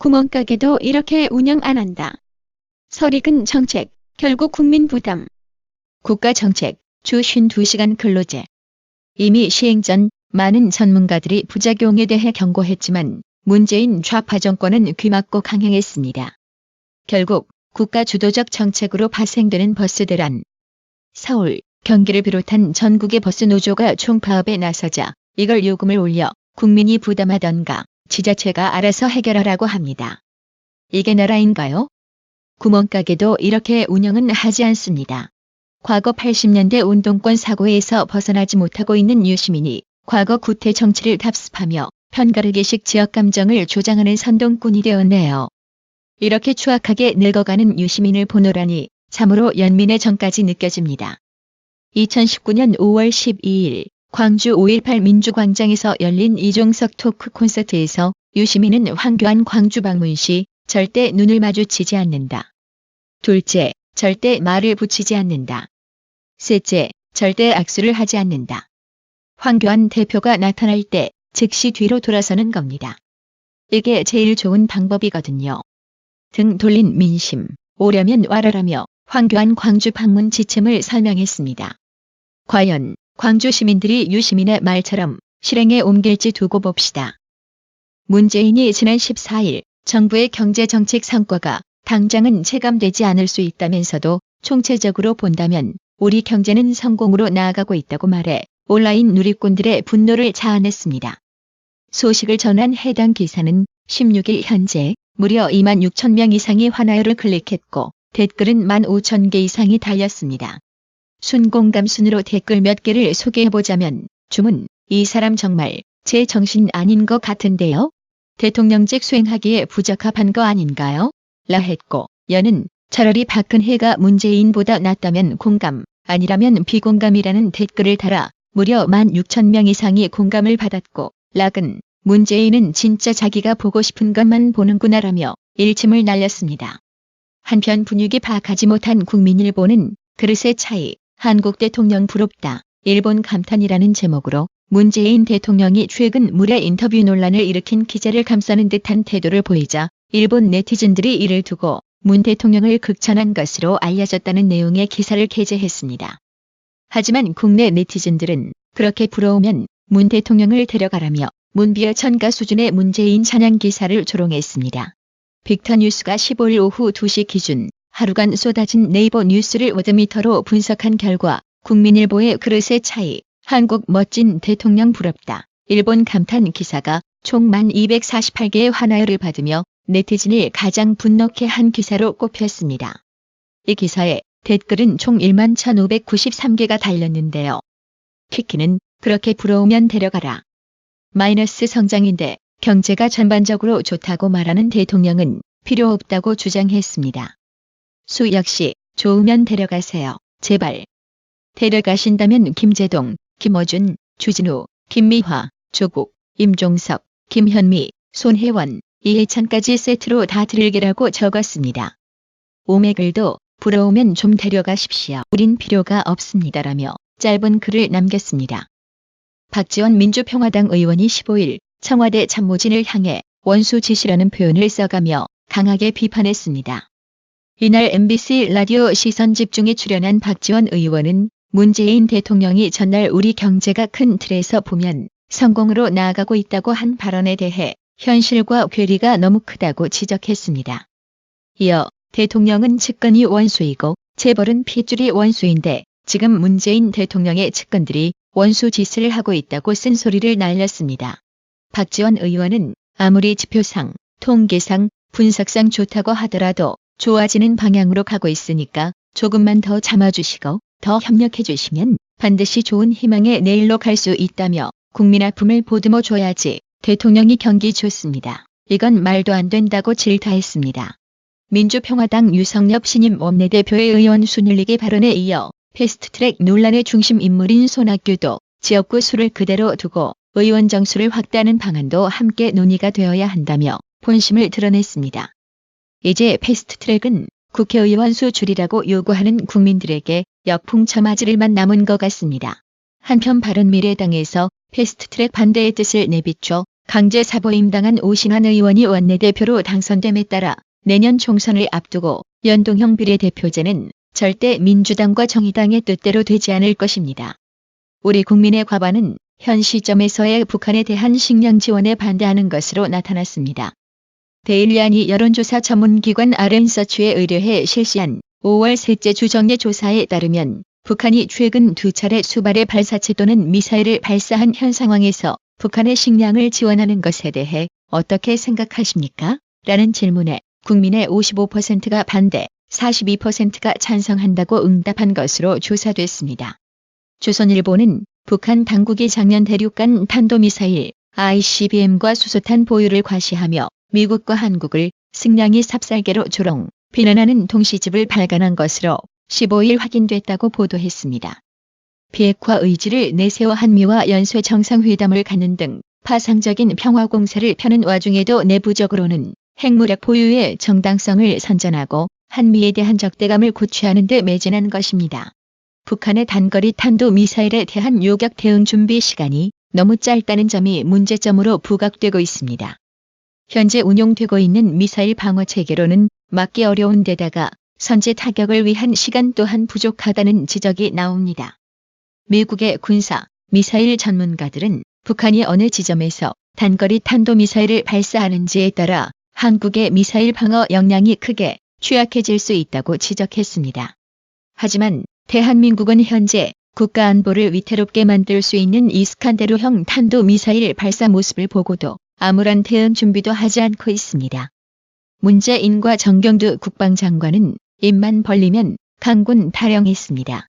구멍가게도 이렇게 운영 안 한다. 설익은 정책, 결국 국민 부담. 국가정책, 주 52시간 근로제. 이미 시행 전 많은 전문가들이 부작용에 대해 경고했지만 문재인 좌파 정권은 귀막고 강행했습니다. 결국 국가 주도적 정책으로 파생되는 버스 대란. 서울, 경기를 비롯한 전국의 버스 노조가 총파업에 나서자 이걸 요금을 올려 국민이 부담하던가 지자체가 알아서 해결하라고 합니다. 이게 나라인가요? 구멍가게도 이렇게 운영은 하지 않습니다. 과거 80년대 운동권 사고에서 벗어나지 못하고 있는 유시민이 과거 구태 정치를 답습하며 편가르기식 지역 감정을 조장하는 선동꾼이 되었네요. 이렇게 추악하게 늙어가는 유시민을 보노라니 참으로 연민의 정까지 느껴집니다. 2019년 5월 12일 광주 5.18 민주광장에서 열린 이종석 토크 콘서트에서 유시민은 황교안 광주 방문 시 절대 눈을 마주치지 않는다. 둘째, 절대 말을 붙이지 않는다. 셋째, 절대 악수를 하지 않는다. 황교안 대표가 나타날 때 즉시 뒤로 돌아서는 겁니다. 이게 제일 좋은 방법이거든요. 등 돌린 민심, 오려면 와라라며 황교안 광주 방문 지침을 설명했습니다. 과연 광주 시민들이 유시민의 말처럼 실행에 옮길지 두고 봅시다. 문재인이 지난 14일 정부의 경제정책 성과가 당장은 체감되지 않을 수 있다면서도 총체적으로 본다면 우리 경제는 성공으로 나아가고 있다고 말해 온라인 누리꾼들의 분노를 자아냈습니다. 소식을 전한 해당 기사는 16일 현재 무려 2만 6천 명 이상이 환하여를 클릭했고 댓글은 1만 5천 개 이상이 달렸습니다. 순공감 순으로 댓글 몇 개를 소개해보자면 주문, 이 사람 정말 제 정신 아닌 것 같은데요? 대통령직 수행하기에 부적합한 거 아닌가요? 라 했고 여는 차라리 박근혜가 문재인보다 낫다면 공감, 아니라면 비공감이라는 댓글을 달아 무려 1만 6천 명 이상이 공감을 받았고 락은 문재인은 진짜 자기가 보고 싶은 것만 보는구나라며 일침을 날렸습니다. 한편 분위기 파악하지 못한 국민일보는 그릇의 차이, 한국 대통령 부럽다, 일본 감탄이라는 제목으로 문재인 대통령이 최근 물의 인터뷰 논란을 일으킨 기자를 감싸는 듯한 태도를 보이자 일본 네티즌들이 이를 두고 문 대통령을 극찬한 것으로 알려졌다는 내용의 기사를 게재했습니다. 하지만 국내 네티즌들은 그렇게 부러우면 문 대통령을 데려가라며 문비어 천가 수준의 문재인 찬양 기사를 조롱했습니다. 빅터뉴스가 15일 오후 2시 기준 하루간 쏟아진 네이버 뉴스를 워드미터로 분석한 결과 국민일보의 그릇의 차이, 한국 멋진 대통령 부럽다, 일본 감탄 기사가 총 1248개의 환하여를 받으며 네티즌을 가장 분노케 한 기사로 꼽혔습니다. 이 기사에 댓글은 총 1만 1593개가 달렸는데요. 키키는 그렇게 부러우면 데려가라. 마이너스 성장인데 경제가 전반적으로 좋다고 말하는 대통령은 필요 없다고 주장했습니다. 수 역시 좋으면 데려가세요. 제발. 데려가신다면 김제동, 김어준, 주진우, 김미화, 조국, 임종석, 김현미, 손혜원, 이해찬까지 세트로 다 드릴게라고 적었습니다. 오메글도 부러우면 좀 데려가십시오. 우린 필요가 없습니다라며 짧은 글을 남겼습니다. 박지원 민주평화당 의원이 15일 청와대 참모진을 향해 원수 짓이라는 표현을 써가며 강하게 비판했습니다. 이날 MBC 라디오 시선집중에 출연한 박지원 의원은 문재인 대통령이 전날 우리 경제가 큰 틀에서 보면 성공으로 나아가고 있다고 한 발언에 대해 현실과 괴리가 너무 크다고 지적했습니다. 이어 대통령은 측근이 원수이고 재벌은 핏줄이 원수인데 지금 문재인 대통령의 측근들이 원수 짓을 하고 있다고 쓴소리를 날렸습니다. 박지원 의원은 아무리 지표상, 통계상, 분석상 좋다고 하더라도 좋아지는 방향으로 가고 있으니까 조금만 더 참아주시고 더 협력해주시면 반드시 좋은 희망의 내일로 갈 수 있다며 국민 아픔을 보듬어 줘야지 대통령이 경기 좋습니다. 이건 말도 안 된다고 질타했습니다. 민주평화당 유성엽 신임 원내대표의 의원 순일리기 발언에 이어 패스트트랙 논란의 중심 인물인 손학규도 지역구 수를 그대로 두고 의원 정수를 확대하는 방안도 함께 논의가 되어야 한다며 본심을 드러냈습니다. 이제 패스트트랙은 국회의원 수 줄이라고 요구하는 국민들에게 역풍 처맞을 일만 남은 것 같습니다. 한편 바른미래당에서 패스트트랙 반대의 뜻을 내비춰 강제 사보임당한 오신환 의원이 원내대표로 당선됨에 따라 내년 총선을 앞두고 연동형 비례대표제는 절대 민주당과 정의당의 뜻대로 되지 않을 것입니다. 우리 국민의 과반은 현 시점에서의 북한에 대한 식량 지원에 반대하는 것으로 나타났습니다. 데일리안이 여론조사 전문기관 RN서치에 의뢰해 실시한 5월 셋째 주정례 조사에 따르면 북한이 최근 2차례 수발의 발사체 또는 미사일을 발사한 현 상황에서 북한의 식량을 지원하는 것에 대해 어떻게 생각하십니까? 라는 질문에 국민의 55%가 반대, 42%가 찬성한다고 응답한 것으로 조사됐습니다. 조선일보는 북한 당국이 작년 대륙간 탄도미사일 ICBM과 수소탄 보유를 과시하며 미국과 한국을 식량이 삽살개로 조롱, 비난하는 통시집을 발간한 것으로 15일 확인됐다고 보도했습니다. 비핵화 의지를 내세워 한미와 연쇄 정상회담을 갖는 등 파상적인 평화공세를 펴는 와중에도 내부적으로는 핵무력 보유의 정당성을 선전하고 한미에 대한 적대감을 고취하는 데 매진한 것입니다. 북한의 단거리 탄도미사일에 대한 요격 대응 준비 시간이 너무 짧다는 점이 문제점으로 부각되고 있습니다. 현재 운용되고 있는 미사일 방어 체계로는 막기 어려운 데다가 선제 타격을 위한 시간 또한 부족하다는 지적이 나옵니다. 미국의 군사, 미사일 전문가들은 북한이 어느 지점에서 단거리 탄도미사일을 발사하는지에 따라 한국의 미사일 방어 역량이 크게 취약해질 수 있다고 지적했습니다. 하지만 대한민국은 현재 국가 안보를 위태롭게 만들 수 있는 이스칸데르형 탄도미사일 발사 모습을 보고도 아무런 대응 준비도 하지 않고 있습니다. 문재인과 정경두 국방장관은 입만 벌리면 강군 타령했습니다.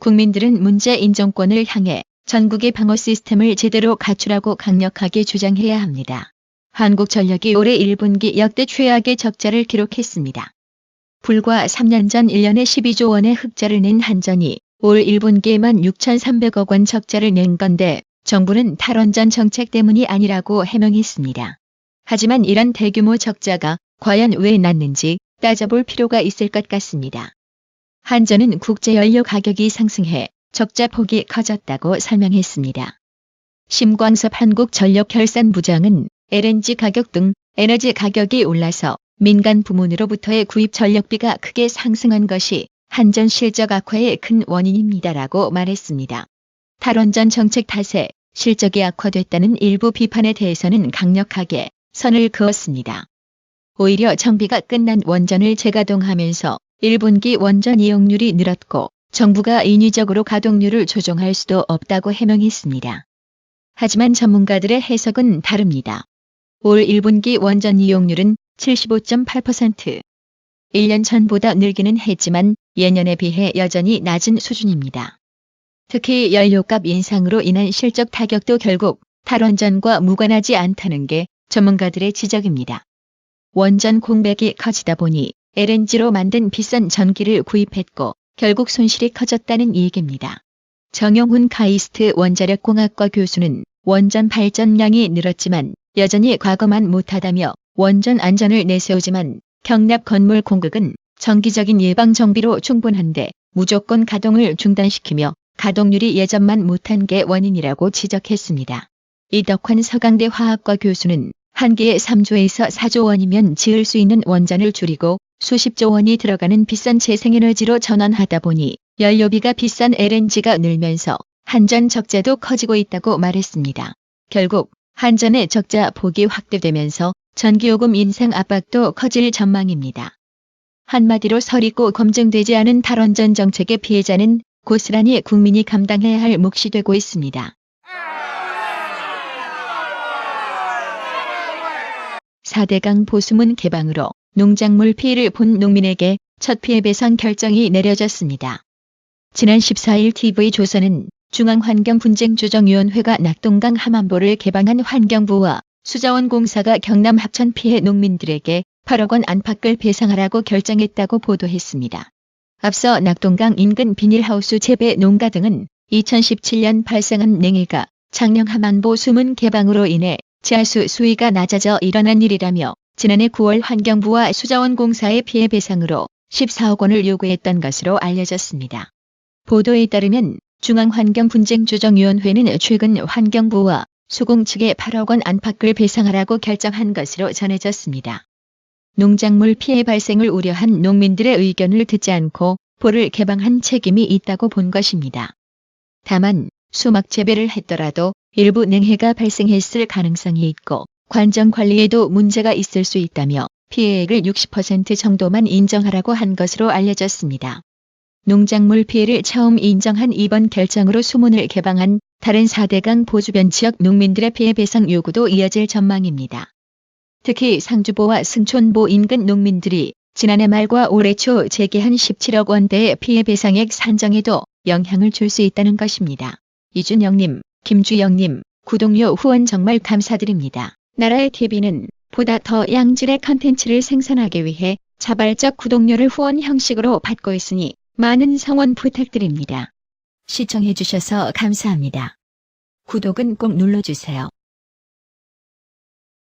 국민들은 문재인 정권을 향해 전국의 방어 시스템을 제대로 갖추라고 강력하게 주장해야 합니다. 한국전력이 올해 1분기 역대 최악의 적자를 기록했습니다. 불과 3년 전 1년에 12조 원의 흑자를 낸 한전이 올 1분기에만 6,300억 원 적자를 낸 건데 정부는 탈원전 정책 때문이 아니라고 해명했습니다. 하지만 이런 대규모 적자가 과연 왜 났는지 따져볼 필요가 있을 것 같습니다. 한전은 국제연료 가격이 상승해 적자 폭이 커졌다고 설명했습니다. 심광섭 한국전력결산부장은 LNG 가격 등 에너지 가격이 올라서 민간 부문으로부터의 구입 전력비가 크게 상승한 것이 한전 실적 악화의 큰 원인입니다라고 말했습니다. 탈원전 정책 탓에 실적이 악화됐다는 일부 비판에 대해서는 강력하게 선을 그었습니다. 오히려 정비가 끝난 원전을 재가동하면서 1분기 원전 이용률이 늘었고 정부가 인위적으로 가동률을 조정할 수도 없다고 해명했습니다. 하지만 전문가들의 해석은 다릅니다. 올 1분기 원전 이용률은 75.8%. 1년 전보다 늘기는 했지만 예년에 비해 여전히 낮은 수준입니다. 특히 연료값 인상으로 인한 실적 타격도 결국 탈원전과 무관하지 않다는 게 전문가들의 지적입니다. 원전 공백이 커지다 보니 LNG로 만든 비싼 전기를 구입했고 결국 손실이 커졌다는 얘기입니다. 정영훈 카이스트 원자력공학과 교수는 원전 발전량이 늘었지만 여전히 과거만 못하다며 원전 안전을 내세우지만 경납 건물 공급은 정기적인 예방 정비로 충분한데 무조건 가동을 중단시키며 가동률이 예전만 못한 게 원인이라고 지적했습니다. 이덕환 서강대 화학과 교수는 한 개에 3조에서 4조 원이면 지을 수 있는 원전을 줄이고 수십조 원이 들어가는 비싼 재생에너지로 전환하다 보니 연료비가 비싼 LNG가 늘면서 한전 적자도 커지고 있다고 말했습니다. 결국 한전의 적자 폭이 확대되면서 전기요금 인상 압박도 커질 전망입니다. 한마디로 설익고 검증되지 않은 탈원전 정책의 피해자는 고스란히 국민이 감당해야 할 몫이 되고 있습니다. 4대강 보수문 개방으로 농작물 피해를 본 농민에게 첫 피해 배상 결정이 내려졌습니다. 지난 14일 TV조선은 중앙환경분쟁조정위원회가 낙동강 함안보를 개방한 환경부와 수자원공사가 경남 합천 피해 농민들에게 8억 원 안팎을 배상하라고 결정했다고 보도했습니다. 앞서 낙동강 인근 비닐하우스 재배 농가 등은 2017년 발생한 냉해가 창녕 함안보 수문 개방으로 인해 지하수 수위가 낮아져 일어난 일이라며 지난해 9월 환경부와 수자원공사의 피해 배상으로 14억 원을 요구했던 것으로 알려졌습니다. 보도에 따르면 중앙환경분쟁조정위원회는 최근 환경부와 수공 측에 8억 원 안팎을 배상하라고 결정한 것으로 전해졌습니다. 농작물 피해 발생을 우려한 농민들의 의견을 듣지 않고 볼을 개방한 책임이 있다고 본 것입니다. 다만 수막 재배를 했더라도 일부 냉해가 발생했을 가능성이 있고 관정 관리에도 문제가 있을 수 있다며 피해액을 60% 정도만 인정하라고 한 것으로 알려졌습니다. 농작물 피해를 처음 인정한 이번 결정으로 수문을 개방한 다른 4대강 보주변 지역 농민들의 피해 배상 요구도 이어질 전망입니다. 특히 상주보와 승촌보 인근 농민들이 지난해 말과 올해 초 제기한 17억 원대의 피해 배상액 산정에도 영향을 줄 수 있다는 것입니다. 이준영님, 김주영님, 구독료 후원 정말 감사드립니다. 나라의 TV는 보다 더 양질의 컨텐츠를 생산하기 위해 자발적 구독료를 후원 형식으로 받고 있으니 많은 성원 부탁드립니다. 시청해주셔서 감사합니다. 구독은 꼭 눌러주세요.